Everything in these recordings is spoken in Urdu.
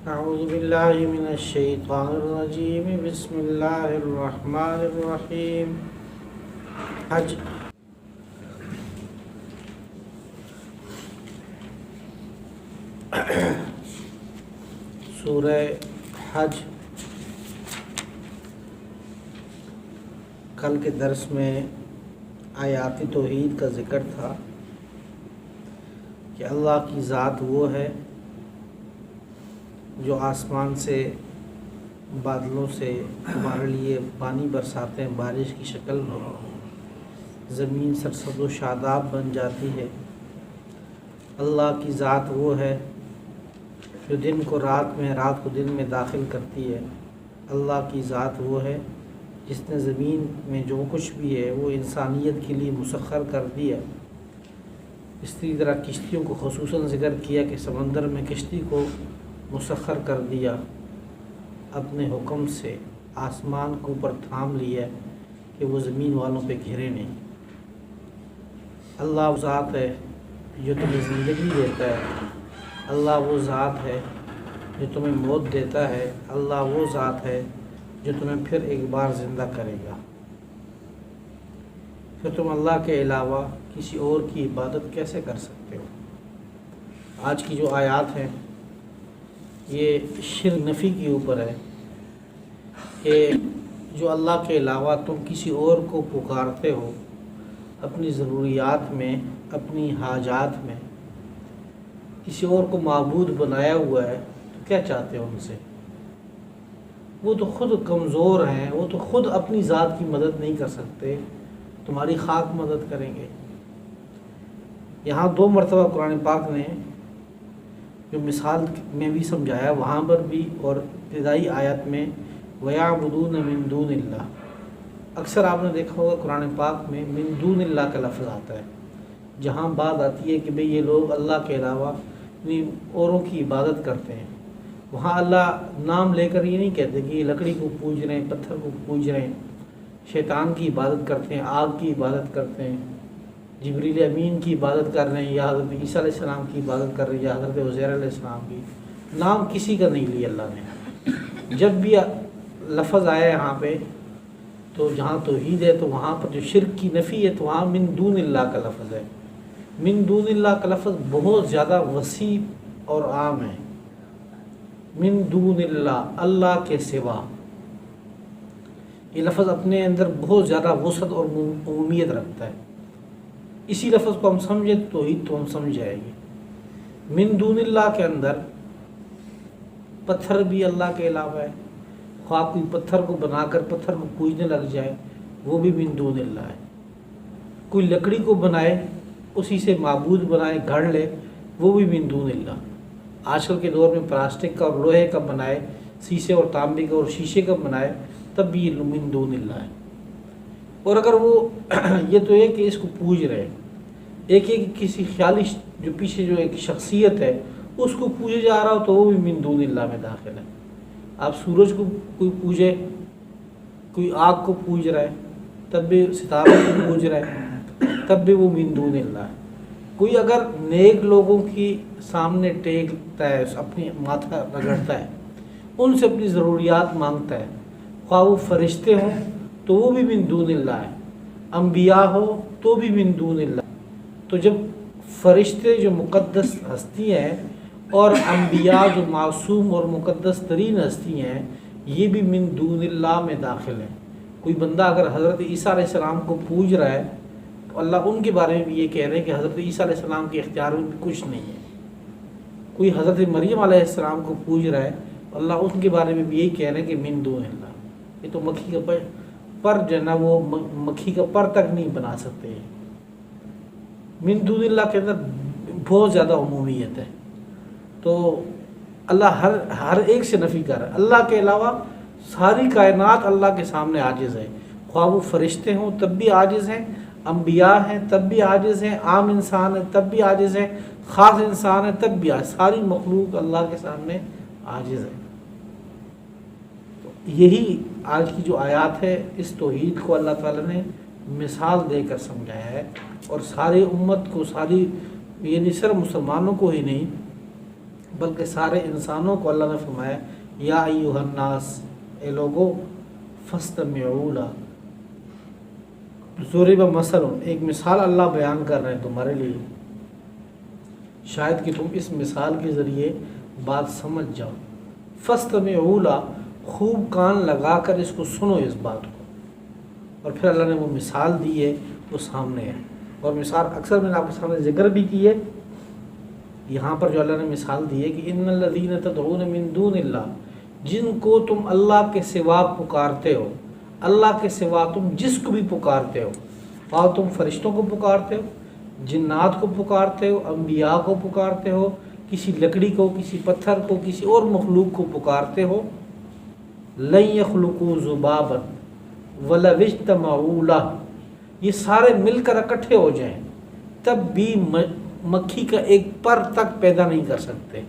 اعوذ باللہ من الشیطان الرجیم بسم اللہ الرحمن الرحیم۔ حج سورہ حج کل کے درس میں آیات توحید کا ذکر تھا کہ اللہ کی ذات وہ ہے جو آسمان سے بادلوں سے ہمارے لیے پانی برساتے ہیں، بارش کی شکل میں زمین سرسبز و شاداب بن جاتی ہے۔ اللہ کی ذات وہ ہے جو دن کو رات میں، رات کو دن میں داخل کرتی ہے۔ اللہ کی ذات وہ ہے جس نے زمین میں جو کچھ بھی ہے وہ انسانیت کے لیے مسخر کر دیا۔ اسی طرح کشتیوں کو خصوصاً ذکر کیا کہ سمندر میں کشتی کو مسخر کر دیا، اپنے حکم سے آسمان کو اوپر تھام لیا کہ وہ زمین والوں پہ گھرے نہیں۔ اللہ وہ ذات ہے جو تمہیں زندگی دیتا ہے، اللہ وہ ذات ہے جو تمہیں موت دیتا ہے، اللہ وہ ذات ہے جو تمہیں پھر ایک بار زندہ کرے گا۔ پھر تم اللہ کے علاوہ کسی اور کی عبادت کیسے کر سکتے ہو؟ آج کی جو آیات ہیں یہ شرک نفی کے اوپر ہے کہ جو اللہ کے علاوہ تم کسی اور کو پکارتے ہو اپنی ضروریات میں، اپنی حاجات میں، کسی اور کو معبود بنایا ہوا ہے، تو کیا چاہتے ہو ان سے؟ وہ تو خود کمزور ہیں، وہ تو خود اپنی ذات کی مدد نہیں کر سکتے، تمہاری خاک مدد کریں گے۔ یہاں 2 مرتبہ قرآن پاک نے جو مثال میں بھی سمجھایا، وہاں پر بھی اور ابتدائی آیت میں وَيَعْبُدُونَ مِن دُونِ اللَّهِ، اکثر آپ نے دیکھا ہوگا قرآن پاک میں من دون اللہ کا لفظ آتا ہے۔ جہاں بات آتی ہے کہ بھئی یہ لوگ اللہ کے علاوہ اوروں کی عبادت کرتے ہیں، وہاں اللہ نام لے کر یہ نہیں کہتے کہ یہ لکڑی کو پوج رہے ہیں، پتھر کو پوج رہے ہیں، شیطان کی عبادت کرتے ہیں، آگ کی عبادت کرتے ہیں، جبریل امین کی عبادت کر رہے ہیں، یا حضرت عیسیٰ علیہ السلام کی عبادت کر رہے ہیں، یا حضرت عزیر علیہ السلام کی۔ نام کسی کا نہیں لیا اللہ نے۔ جب بھی لفظ آیا یہاں پہ تو جہاں توحید ہے تو وہاں پر جو شرک کی نفی ہے تو وہاں من دون اللہ کا لفظ ہے۔ من دون اللہ کا لفظ بہت زیادہ وسیع اور عام ہے۔ من دون اللہ، اللہ کے سوا، یہ لفظ اپنے اندر بہت زیادہ وسعت اور عمومیت رکھتا ہے۔ اسی لفظ کو ہم سمجھیں تو توحید تو ہم سمجھ جائیں گے۔ من دون اللہ کے اندر پتھر بھی اللہ کے علاوہ ہے، خواہ کوئی پتھر کو بنا کر پتھر کو پوجنے لگ جائے وہ بھی من دون اللہ ہے، کوئی لکڑی کو بنائے اسی سے معبود بنائے گھڑ لے وہ بھی من دون اللہ۔ آج کل کے دور میں پلاسٹک کا اور لوہے کا بنائے، شیشے اور تانبے کا اور شیشے کا بنائے تب بھی یہ من دون اللہ ہے۔ اور اگر وہ یہ تو ہے کہ اس کو پوج رہے ہیں، ایک ایک کسی خیالی جو پیچھے جو ایک شخصیت ہے اس کو پوجے جا رہا ہو تو وہ بھی من دون اللہ میں داخل ہے۔ آپ سورج کو کوئی پوجے، کوئی آگ کو پوج رہا ہے تب بھی، ستاروں کو پوج رہا ہے تب بھی وہ من دون اللہ ہے۔ کوئی اگر نیک لوگوں کی سامنے ٹیکتا ہے، اپنی ماتھا رگڑتا ہے، ان سے اپنی ضروریات مانگتا ہے، خواہ وہ فرشتے ہوں تو وہ بھی من دون اللہ ہے، انبیاء ہو تو بھی من دون اللہ۔ تو جب فرشتے جو مقدس ہستی ہیں اور انبیاء جو معصوم اور مقدس ترین ہستی ہیں یہ بھی من دون اللہ میں داخل ہیں۔ کوئی بندہ اگر حضرت عیسیٰ علیہ السلام کو پوج رہا ہے تو اللہ ان کے بارے میں بھی یہ کہہ رہے ہیں کہ حضرت عیسیٰ علیہ السلام کے اختیار میں بھی کچھ نہیں ہے۔ کوئی حضرت مریم علیہ السلام کو پوج رہا ہے اللہ ان کے بارے میں بھی یہی کہہ رہے ہیں کہ من دون اللہ۔ یہ تو مکھی کا پر جو ہے نا وہ مکھی کا پر تک نہیں بنا سکتے۔ من دون اللہ کے اندر بہت زیادہ عمومیت ہے، تو اللہ ہر ایک سے نفی کر رہا ہے۔ اللہ کے علاوہ ساری کائنات اللہ کے سامنے عاجز ہے، خواہ وہ فرشتے ہوں تب بھی عاجز ہیں، انبیاء ہیں تب بھی عاجز ہیں، عام انسان ہیں تب بھی عاجز ہیں، خاص انسان ہیں تب بھی عاجز، ساری مخلوق اللہ کے سامنے عاجز ہے۔ یہی آج کی جو آیات ہے اس توحید کو اللہ تعالیٰ نے مثال دے کر سمجھایا ہے، اور ساری امت کو، ساری یعنی صرف مسلمانوں کو ہی نہیں بلکہ سارے انسانوں کو اللہ نے فرمایا یا ایھا الناس، اے لوگو، فاستمعوا له، ضرب مثل، ایک مثال اللہ بیان کر رہے ہیں تمہارے لیے، شاید کہ تم اس مثال کے ذریعے بات سمجھ جاؤ۔ فاستمعوا له، خوب کان لگا کر اس کو سنو، اس بات کو۔ اور پھر اللہ نے وہ مثال دی ہے، وہ سامنے ہے، اور مثال اکثر میں نے آپ کے سامنے ذکر بھی کی ہے۔ یہاں پر جو اللہ نے مثال دی ہے کہ ان الذین تدعون من دون اللہ، جن کو تم اللہ کے سوا پکارتے ہو، اللہ کے سوا تم جس کو بھی پکارتے ہو، اور تم فرشتوں کو پکارتے ہو، جنات کو پکارتے ہو، انبیاء کو پکارتے ہو، کسی لکڑی کو، کسی پتھر کو، کسی اور مخلوق کو پکارتے ہو، لن یخلقوا ذبابا ولو اجتمعوا لہ، یہ سارے مل کر اکٹھے ہو جائیں تب بھی مکھی کا ایک پر تک پیدا نہیں کر سکتے۔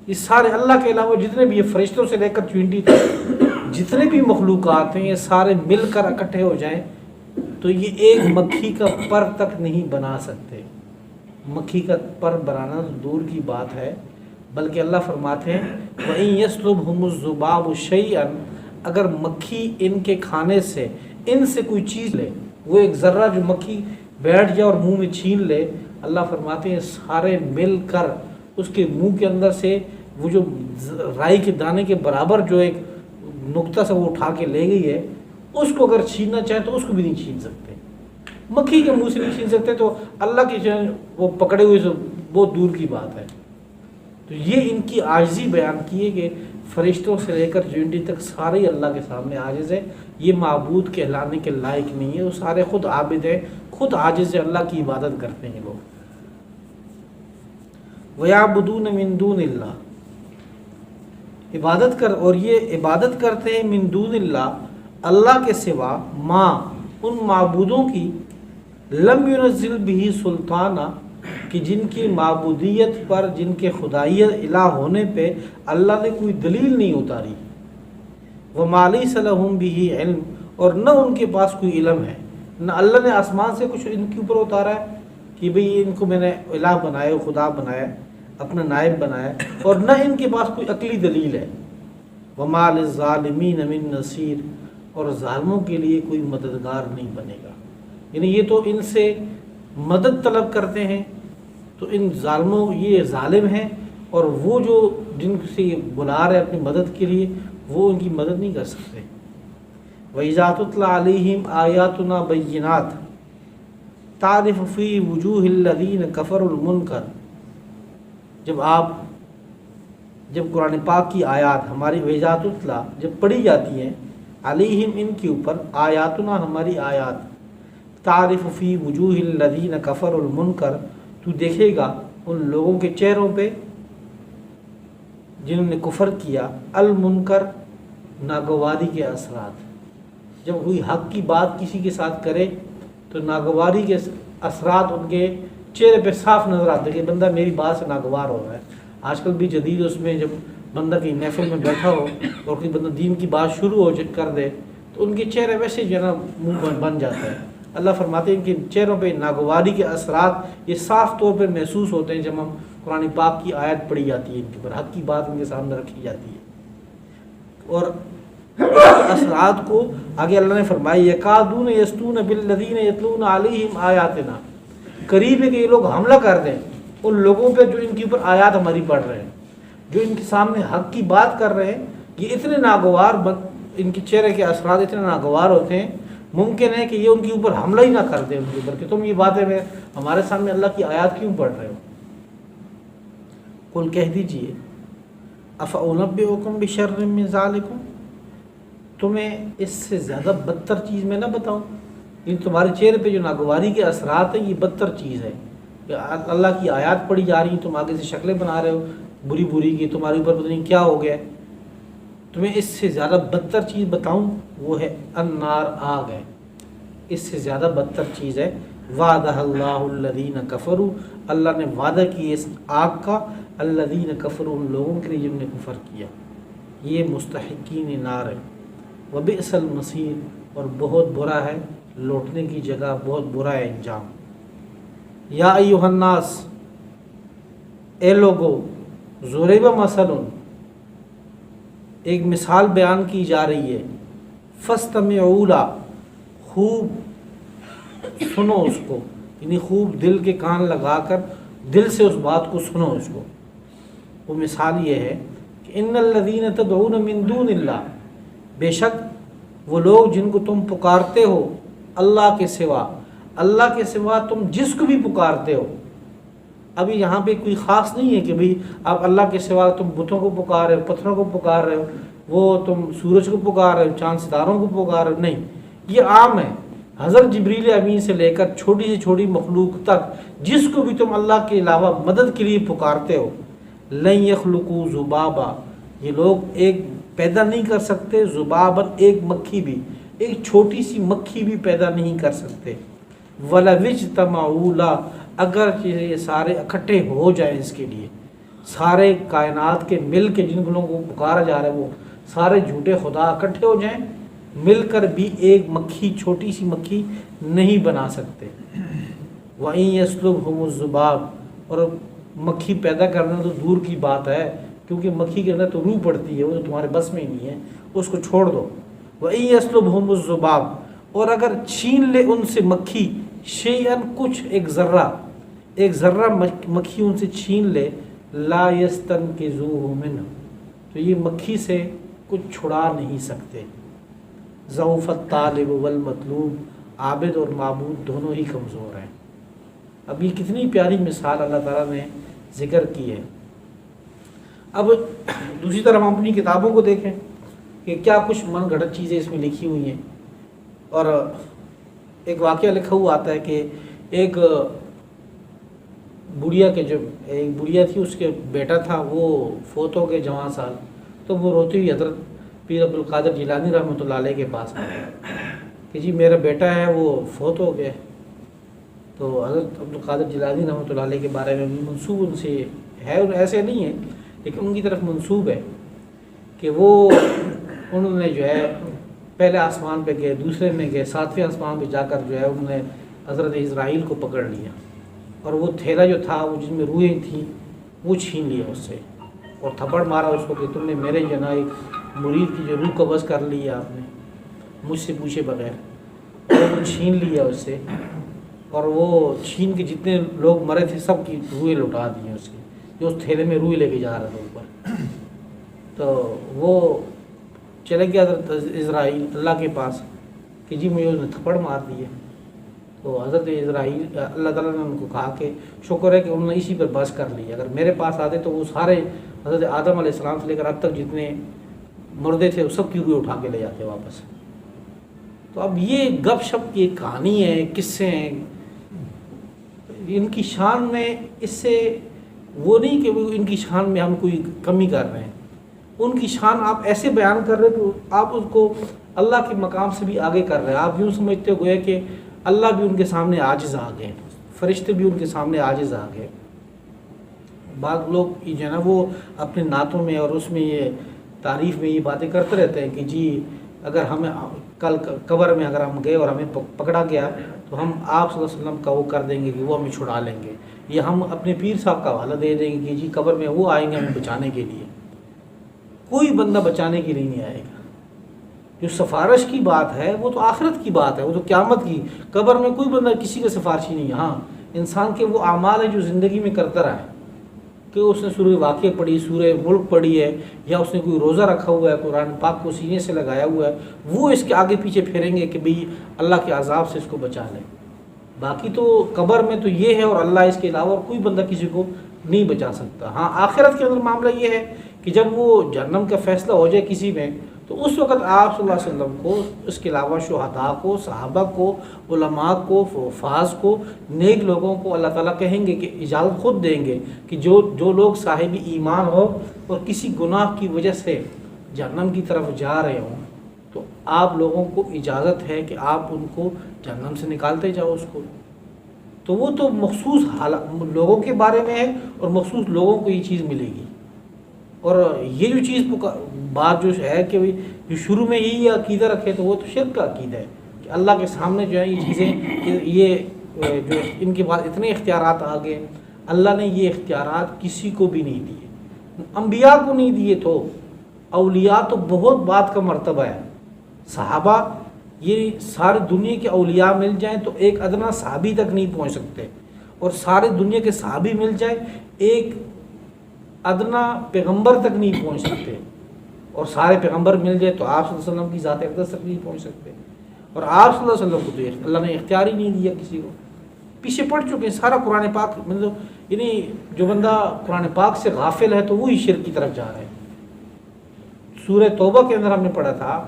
یہ سارے اللہ کے علاوہ جتنے بھی، یہ فرشتوں سے لے کر چینٹی تک جتنے بھی مخلوقات ہیں، یہ سارے مل کر اکٹھے ہو جائیں تو یہ ایک مکھی کا پر تک نہیں بنا سکتے۔ مکھی کا پر بنانا تو دور کی بات ہے، بلکہ اللہ فرماتے ہیں وَإِن يَسْلُبْهُمُ الذُّبَابُ شَيْئًا، اگر مکھی ان کے کھانے سے، ان سے کوئی چیز لے، وہ ایک ذرہ جو مکھی بیٹھ جائے اور منہ میں چھین لے، اللہ فرماتے ہیں سارے مل کر اس کے منہ کے اندر سے وہ جو رائی کے دانے کے برابر جو ایک نقطہ سے وہ اٹھا کے لے گئی ہے، اس کو اگر چھیننا چاہے تو اس کو بھی نہیں چھین سکتے۔ مکھی کے منہ سے نہیں چھین سکتے تو اللہ کی وہ پکڑے ہوئے سے بہت دور کی بات ہے۔ تو یہ ان کی عاجزی بیان کی ہے کہ فرشتوں سے لے کر چینٹی تک سارے اللہ کے سامنے عاجز ہے، یہ معبود کہلانے کے لائق نہیں ہے، وہ سارے خود عابد ہیں، خود عاجز ہیں، اللہ کی عبادت کرتے ہیں لوگ۔ وَيَعْبُدُونَ مِن دُونِ اللَّهِ، عبادت کر، اور یہ عبادت کرتے ہیں من دون اللہ، اللہ کے سوا، ماں، ان معبودوں کی، لم ينزل به سلطانہ، کہ جن کی معبودیت پر، جن کے خدائیت الہ ہونے پہ اللہ نے کوئی دلیل نہیں اتاری، وَمَا لَيْسَ لَهُم بِهِ علم، اور نہ ان کے پاس کوئی علم ہے، نہ اللہ نے آسمان سے کچھ ان کے اوپر اتارا ہے کہ بھئی ان کو میں نے الہ بنایا، خدا بنایا، اپنا نائب بنایا، اور نہ ان کے پاس کوئی عقلی دلیل ہے۔ وَمَا لِلظَّالِمِينَ مِن نَصِيرٍ، اور ظالموں کے لیے کوئی مددگار نہیں بنے گا۔ یعنی یہ تو ان سے مدد طلب کرتے ہیں، تو ان ظالموں، یہ ظالم ہیں، اور وہ جو جن سے بلا رہے اپنی مدد کے لیے، وہ ان کی مدد نہیں کر سکتے۔ وَإِذَا تُتْلَىٰ عَلَيْهِمْ آيَاتُنَا بَيِّنَاتٍ تَعْرِفُ فِي وُجُوهِ الَّذِينَ كَفَرُوا الْمُنكَرَ، جب قرآن پاک کی آیات ہماری، وَإِذَا تُتْلَىٰ، جب پڑھی جاتی ہیں، علیہم، ان کے اوپر، آیاتنا، ہماری آیات، تعرف فی وجوہ الذین کفروا المنکر، تو دیکھے گا ان لوگوں کے چہروں پہ جنہوں نے کفر کیا، المنکر، ناگواری کے اثرات۔ جب کوئی حق کی بات کسی کے ساتھ کرے تو ناگواری کے اثرات ان کے چہرے پہ صاف نظر آتے کہ بندہ میری بات سے ناگوار ہو رہا ہے۔ آج کل بھی جدید اس میں جب بندہ کی محفل میں بیٹھا ہو اور کوئی بندہ دین کی بات شروع ہو کر دے تو ان کے چہرے ویسے جو ہے نا منہ بن جاتا ہے۔ اللہ فرماتے ہیں ان کے چہروں پہ ناگواری کے اثرات یہ صاف طور پہ محسوس ہوتے ہیں جب ہم قرآن پاک کی آیت پڑھی جاتی ہے، ان کے اوپر حق کی بات ان کے سامنے رکھی جاتی ہے۔ اور اثرات کو آگے اللہ نے فرمایا یکادون یسطون بالذین یتلون علیہم آیاتنا، قریب ہے کہ یہ لوگ حملہ کر دیں ان لوگوں پہ جو ان کے اوپر آیات ہماری پڑھ رہے ہیں، جو ان کے سامنے حق کی بات کر رہے ہیں۔ یہ اتنے ناگوار، ان کے چہرے کے اثرات اتنے ناگوار ہوتے ہیں، ممکن ہے کہ یہ ان کے اوپر حملہ ہی نہ کر دیں ان کے اوپر کہ تم یہ باتیں میں ہمارے سامنے اللہ کی آیات کیوں پڑھ رہے ہو۔ قل، کہہ دیجئے، افأنبئکم بشر من ذالکم، تمہیں اس سے زیادہ بدتر چیز میں نہ بتاؤں؟ ان تمہارے چہرے پہ جو ناگواری کے اثرات ہیں یہ بدتر چیز ہے کہ اللہ کی آیات پڑھی جا رہی ہیں، تم آگے سے شکلیں بنا رہے ہو بری بری کی، تمہارے اوپر پتہ نہیں کیا ہو گیا۔ تمہیں اس سے زیادہ بدتر چیز بتاؤں؟ وہ ہے النار، آگ ہے، اس سے زیادہ بدتر چیز ہے۔ وعدہ اللہ الذین کفروا، اللہ نے وعدہ کی اس آگ کا، الذین کفروا، ان لوگوں کے لیے جنہوں نے کفر کیا، یہ مستحقین نار ہے۔ وبئس المصیر، اور بہت برا ہے لوٹنے کی جگہ، بہت برا ہے انجام۔ یا ایھا الناس، اے لوگو، ضُرِبَ مثل، ایک مثال بیان کی جا رہی ہے، فَاسْتَمِعُوا لَهُ، خوب سنو اس کو، یعنی خوب دل کے کان لگا کر دل سے اس بات کو سنو اس کو۔ وہ مثال یہ ہے کہ ان الذین تدعون من دون اللہ، بے شک وہ لوگ جن کو تم پکارتے ہو اللہ کے سوا، اللہ کے سوا تم جس کو بھی پکارتے ہو۔ ابھی یہاں پہ کوئی خاص نہیں ہے کہ بھئی آپ اللہ کے سوا تم بتوں کو پکار رہے ہو، پتھروں کو پکار رہے ہو، وہ تم سورج کو پکار رہے ہو، چاند ستاروں کو پکار رہے ہو، نہیں، یہ عام ہے۔ حضرت جبریل امین سے لے کر چھوٹی سے چھوٹی مخلوق تک جس کو بھی تم اللہ کے علاوہ مدد کے لیے پکارتے ہو، لن یخلقوا ذبابا، یہ لوگ ایک پیدا نہیں کر سکتے، ذبابا ایک مکھی بھی، ایک چھوٹی سی مکھی بھی پیدا نہیں کر سکتے۔ وَلَوِ اجْتَمَعُوا لَهُ، اگر یہ سارے اکٹھے ہو جائیں اس کے لیے، سارے کائنات کے مل کے جن لوگوں کو پکارا جا رہا ہے وہ سارے جھوٹے خدا اکٹھے ہو جائیں، مل کر بھی ایک مکھی، چھوٹی سی مکھی نہیں بنا سکتے۔ وَإِن يَسْلُبْهُمُ الذُّبَابُ، اور مکھی پیدا کرنا تو دور کی بات ہے، کیونکہ مکھی کے اندر تو روح پڑتی ہے، وہ تو تمہارے بس میں ہی نہیں ہے، اس کو چھوڑ دو۔ وَإِن يَسْلُبْهُمُ الذُّبَابُ، اور اگر چھین لے ان سے مکھی، شیئن کچھ، ایک ذرہ مکھی ان سے چھین لے، لا یستنقذوہ منہ، تو یہ مکھی سے کچھ چھڑا نہیں سکتے۔ ضعف الطالب والمطلوب، عابد اور معبود دونوں ہی کمزور ہیں۔ اب یہ کتنی پیاری مثال اللہ تعالیٰ نے ذکر کی ہے۔ اب دوسری طرف ہم اپنی کتابوں کو دیکھیں کہ کیا کچھ من گھڑت چیزیں اس میں لکھی ہوئی ہیں۔ اور ایک واقعہ لکھا ہوا آتا ہے کہ ایک بڑھیا کے جو ایک بڑھیا تھی، اس کے بیٹا تھا، وہ فوت ہو گئے جوان سال، تو وہ روتی ہوئی حضرت پیر عبدالقادر جیلانی رحمۃ اللہ علیہ کے پاس آئے کہ جی میرا بیٹا ہے وہ فوت ہو گیا۔ تو حضرت عبدالقادر جیلانی رحمۃ اللہ علیہ کے بارے میں منسوب ان سے ہے، ایسے نہیں ہے لیکن ان کی طرف منسوب ہے کہ وہ انہوں نے جو ہے پہلے آسمان پہ گئے، دوسرے میں گئے، ساتویں آسمان پہ جا کر جو ہے انہوں نے حضرت اسرائیل کو پکڑ لیا، اور وہ تھیلا جو تھا وہ جس میں روحیں تھیں وہ چھین لیا اس سے، اور تھپڑ مارا اس کو کہ تم نے میرے جناب ایک مرید کی جو روح قبض کر لی ہے آپ نے مجھ سے پوچھے بغیر، اور وہ چھین لیا اس سے، اور وہ چھین کے جتنے لوگ مرے تھے سب کی روحیں لوٹا دی اس کی، جو اس تھیلے میں روح لے کے جا رہا تھا اوپر۔ تو وہ چلے گیا حضرت اسرائیل اللہ کے پاس کہ جی مجھے اس نے تھپڑ مار دیے۔ تو حضرت اسرائیل اللہ تعالیٰ نے ان کو کہا کہ شکر ہے کہ انہوں نے اسی پر بس کر لی، اگر میرے پاس آتے تو وہ سارے حضرت آدم علیہ السلام سے لے کر اب تک جتنے مردے تھے وہ سب کی روح اٹھا کے لے جاتے واپس۔ تو اب یہ گپ شپ کی ایک کہانی ہے، قصے ہیں، ان کی شان میں اس سے وہ نہیں کہ وہ ان کی شان میں ہم کوئی کمی کر رہے ہیں، ان کی شان آپ ایسے بیان کر رہے تو آپ اس کو اللہ کے مقام سے بھی آگے کر رہے ہیں۔ آپ یوں سمجھتے ہوئے کہ اللہ بھی ان کے سامنے عاجز آ گئے، فرشتے بھی ان کے سامنے عاجز آ گئے۔ بعض لوگ جو ہے نا وہ اپنے نعتوں میں اور اس میں یہ تعریف میں یہ باتیں کرتے رہتے ہیں کہ جی اگر ہمیں کل قبر میں اگر ہم گئے اور ہمیں پکڑا گیا تو ہم آپ صلی اللہ علیہ وسلم کا وہ کر دیں گے کہ وہ ہمیں چھڑا لیں گے، یا ہم اپنے پیر صاحب کا حوالہ دے دیں گے کہ جی قبر میں وہ آئیں گے ہمیں بچانے کے لیے۔ کوئی بندہ بچانے کے لیے نہیں آئے گا۔ جو سفارش کی بات ہے وہ تو آخرت کی بات ہے، وہ تو قیامت کی، قبر میں کوئی بندہ کسی کا سفارشی نہیں ہے۔ ہاں انسان کے وہ اعمال ہیں جو زندگی میں کرتا رہا ہے، کہ اس نے سورہ واقعہ پڑھی، سورہ ملک پڑھی ہے، یا اس نے کوئی روزہ رکھا ہوا ہے، قرآن پاک کو سینے سے لگایا ہوا ہے، وہ اس کے آگے پیچھے پھیریں گے کہ بھئی اللہ کے عذاب سے اس کو بچا لیں۔ باقی تو قبر میں تو یہ ہے، اور اللہ اس کے علاوہ اور کوئی بندہ کسی کو نہیں بچا سکتا۔ ہاں آخرت کے اندر معاملہ یہ ہے کہ جب وہ جہنم کا فیصلہ ہو جائے کسی میں، تو اس وقت آپ صلی اللہ علیہ وسلم کو، اس کے علاوہ شہداء کو، صحابہ کو، علماء کو، حفاظ کو، نیک لوگوں کو اللہ تعالیٰ کہیں گے کہ اجازت خود دیں گے کہ جو لوگ صاحب ایمان ہو اور کسی گناہ کی وجہ سے جہنم کی طرف جا رہے ہوں، تو آپ لوگوں کو اجازت ہے کہ آپ ان کو جہنم سے نکالتے جاؤ اس کو۔ تو وہ تو مخصوص لوگوں کے بارے میں ہے، اور مخصوص لوگوں کو یہ چیز ملے گی۔ اور یہ جو چیز بات جو ہے کہ جو شروع میں یہی عقیدہ رکھے تو وہ تو شرک کا عقیدہ ہے کہ اللہ کے سامنے جو ہے یہ چیزیں، یہ جو ان کے پاس اتنے اختیارات آ گئے، اللہ نے یہ اختیارات کسی کو بھی نہیں دیے، انبیاء کو نہیں دیے تو اولیاء تو بہت بات کا مرتبہ ہے. صحابہ یہ ساری دنیا کے اولیاء مل جائیں تو ایک ادنا صحابی تک نہیں پہنچ سکتے، اور سارے دنیا کے صحابی مل جائیں ایک ادنا پیغمبر تک نہیں پہنچ سکتے، اور سارے پیغمبر مل جائے تو آپ صلی اللہ علیہ وسلم کی ذات اقدس تک نہیں پہنچ سکتے. اور آپ صلی اللہ علیہ وسلم کو تو اللہ نے اختیار ہی نہیں دیا کسی کو. پیچھے پڑ چکے ہیں سارا قرآن پاک، مطلب یعنی جو بندہ قرآن پاک سے غافل ہے تو وہی شرک کی طرف جا رہا ہے. سورہ توبہ کے اندر ہم نے پڑھا تھا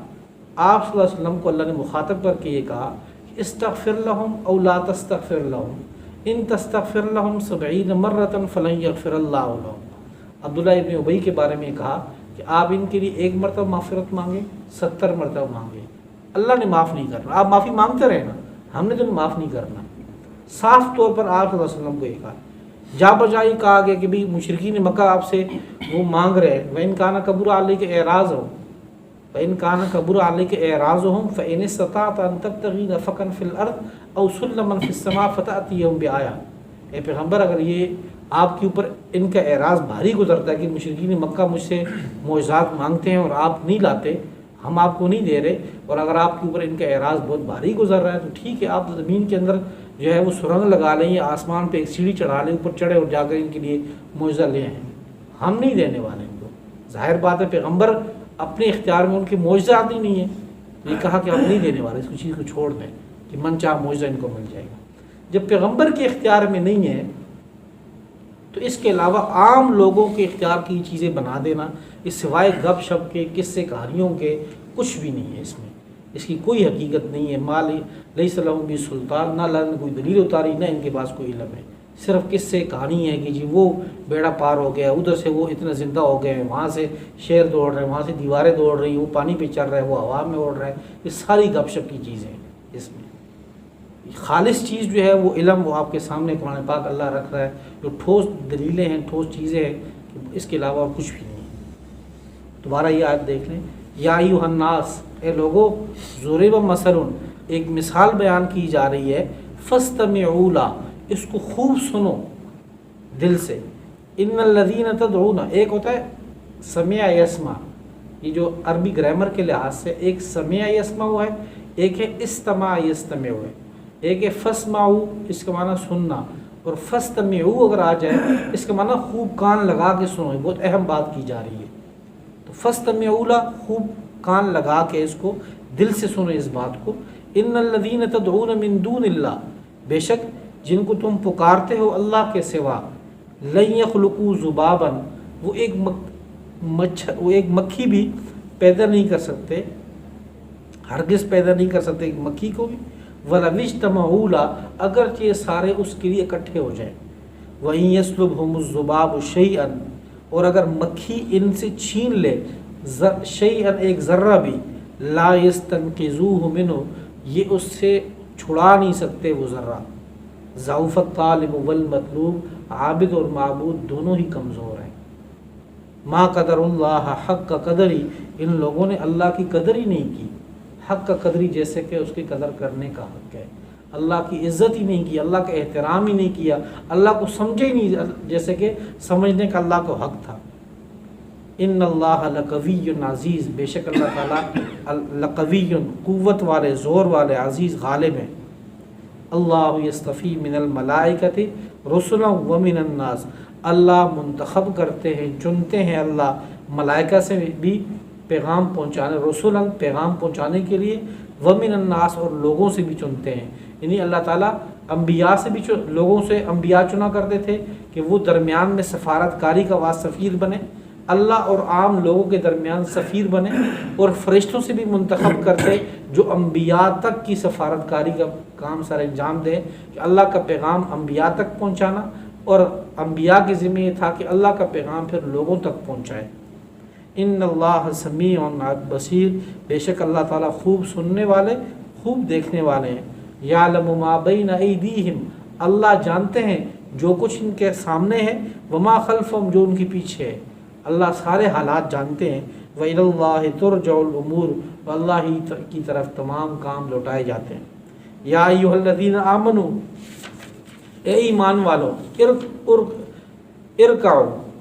آپ صلی اللہ علیہ وسلم کو اللہ نے مخاطب کر کے یہ کہا کہ استغفر لہم او لا تستغفر لہم ان تستغفر لہم 70 مرۃ فلن یغفر اللہ لہم. عبداللہ ابن ابی کے بارے میں کہا کہ آپ ان کے لیے 1 مرتبہ معافرت مانگیں 70 مرتبہ مانگیں، اللہ نے معاف نہیں کرنا. آپ معافی مانگتے رہے نا، ہم نے تو معاف نہیں کرنا. صاف طور پر آپ صلی اللہ علیہ وسلم کو یہ کہا. جا بجائی کہا گیا کہ بھی مشرکین مکہ آپ سے وہ مانگ رہے ہیں وَإِن كَانَ كَبُرَ عَلَيْكَ إِعْرَاضُهُمْ فَإِن كَانَ كَبُرَ عَلَيْكَ إِعْرَاضُهُمْ فَإِنِ اسْتَطَعْتَ أَن تَبْتَغِي نَفَقًا فِي الْأَرْضِ أَوْ سُلَّمًا فِي السَّمَاءِ فَتَأْتِيَهُمْ بِآيَةٍ. اے پیغمبر اگر یہ آپ کے اوپر ان کا اعراض بھاری گزرتا ہے کہ مشرکین مکہ مجھ سے معجزات مانگتے ہیں اور آپ نہیں لاتے، ہم آپ کو نہیں دے رہے، اور اگر آپ کے اوپر ان کا اعراض بہت بھاری گزر رہا ہے تو ٹھیک ہے آپ زمین کے اندر جو ہے وہ سرنگ لگا لیں یا آسمان پہ ایک سیڑھی چڑھا لیں، اوپر چڑھے اور جا کر ان کے لیے معجزہ لے آئیں. ہم نہیں دینے والے ان کو. ظاہر بات ہے پیغمبر اپنے اختیار میں ان کے معجزات ہی نہیں ہیں، یہ کہا کہ ہم نہیں دینے والے، اس کو چیز کو چھوڑ دیں کہ من چاہ معجزہ ان کو مل جائے گا. جب پیغمبر کے اختیار میں نہیں ہے تو اس کے علاوہ عام لوگوں کے اختیار کی چیزیں بنا دینا، اس سوائے گپ شپ کے قصے کہانیوں کے کچھ بھی نہیں ہے. اس کی کوئی حقیقت نہیں ہے. مال لیس لہم بہ سلطان، نہ اللہ نے کوئی دلیل اتاری، نہ ان کے پاس کوئی علم ہے. صرف قصے کہانی ہے کہ جی وہ بیڑا پار ہو گیا، ادھر سے وہ اتنا زندہ ہو گئے ہیں، وہاں سے شیر دوڑ رہے ہیں، وہاں سے دیواریں دوڑ رہی ہیں، وہ پانی پہ چل رہا ہے، وہ ہوا میں اڑ رہا ہے. یہ ساری گپ شپ کی چیزیں ہیں. اس میں خالص چیز جو ہے وہ علم، وہ آپ کے سامنے قرآن پاک اللہ رکھ رہا ہے. جو ٹھوس دلیلیں ہیں، ٹھوس چیزیں ہیں، اس کے علاوہ کچھ بھی نہیں ہے. دوبارہ یہ آیت دیکھ لیں. یا ایھا الناس، اے لوگو، ضرب مثل، ایک مثال بیان کی جا رہی ہے. فاستمعوا لہ، اس کو خوب سنو دل سے. ان الذین تدعون، ایک ہوتا ہے سمع یسمع، یہ جو عربی گرامر کے لحاظ سے ایک سمع یسمع ہوا ہے، ایک ہے استمع یستمع ہوا ہے، ایک ہے فاسمعوا، اس کا معنی سننا، اور فاستمعوا اگر آ جائے اس کا معنی خوب کان لگا کے سنو. بہت اہم بات کی جا رہی ہے. تو فاستمعوا لہ، خوب کان لگا کے اس کو دل سے سنو اس بات کو. ان الذین تدعون من دون اللہ، بے شک جن کو تم پکارتے ہو اللہ کے سوا، لن یخلقوا ذبابا، وہ ایک مکھی بھی پیدا نہیں کر سکتے، ہرگز پیدا نہیں کر سکتے ایک مکھی کو بھی. وَلَوِ اجْتَمَعُوا لَهُ، اگرچہ یہ سارے اس کے لیے اکٹھے ہو جائیں. وَإِن يَسْلُبْهُمُ الذُّبَابُ شَيْئًا، اور اگر مکھی ان سے چھین لے شیئا، ایک ذرہ بھی، لا يَسْتَنْقِذُوهُ مِنْهُ، یہ اس سے چھڑا نہیں سکتے وہ ذرہ. ضعف الطالب والمطلوب، عابد اور معبود دونوں ہی کمزور ہیں. ما قدر اللہ حق کا قدری، ان لوگوں نے اللہ کی قدر ہی نہیں کی. حق کا قدری جیسے کہ اس کی قدر کرنے کا حق ہے. اللہ کی عزت ہی نہیں کی، اللہ کا احترام ہی نہیں کیا، اللہ کو سمجھے ہی نہیں جیسے کہ سمجھنے کا اللہ کو حق تھا. ان اللہ لقوی عزیز، بے شک اللہ تعالیٰ لقوی، قوت والے، زور والے، عزیز، غالب ہیں. اللہ یصطفی من الملائکۃ رسلا ومن الناس، اللہ منتخب کرتے ہیں، چنتے ہیں اللہ ملائکہ سے بھی پیغام پہنچانے، رسولا پیغام پہنچانے کے لیے، ومن الناس اور لوگوں سے بھی چنتے ہیں. یعنی اللہ تعالیٰ انبیاء سے بھی لوگوں سے انبیاء چنا کرتے تھے کہ وہ درمیان میں سفارت کاری کا واسطہ سفیر بنے، اللہ اور عام لوگوں کے درمیان سفیر بنے، اور فرشتوں سے بھی منتخب کرتے جو انبیاء تک کی سفارت کاری کا کام سر انجام دے، کہ اللہ کا پیغام انبیاء تک پہنچانا، اور انبیاء کے ذمہ یہ تھا کہ اللہ کا پیغام پھر لوگوں تک پہنچائے. ان اللہ سمیع بصیر، بے شک اللہ تعالیٰ خوب سننے والے، خوب دیکھنے والے ہیں. یعلم ما بین ایدیہم، اللہ جانتے ہیں جو کچھ ان کے سامنے ہے، وما خلفہم، جو ان کے پیچھے ہے. اللہ سارے حالات جانتے ہیں. وَإِلَى اللَّهِ تُرْجَعُ الْأُمُورُ، اللہ ہی کی طرف تمام کام لوٹائے جاتے ہیں. یا ایھا الذین آمنوا، اے ایمان والو، ارکعوا،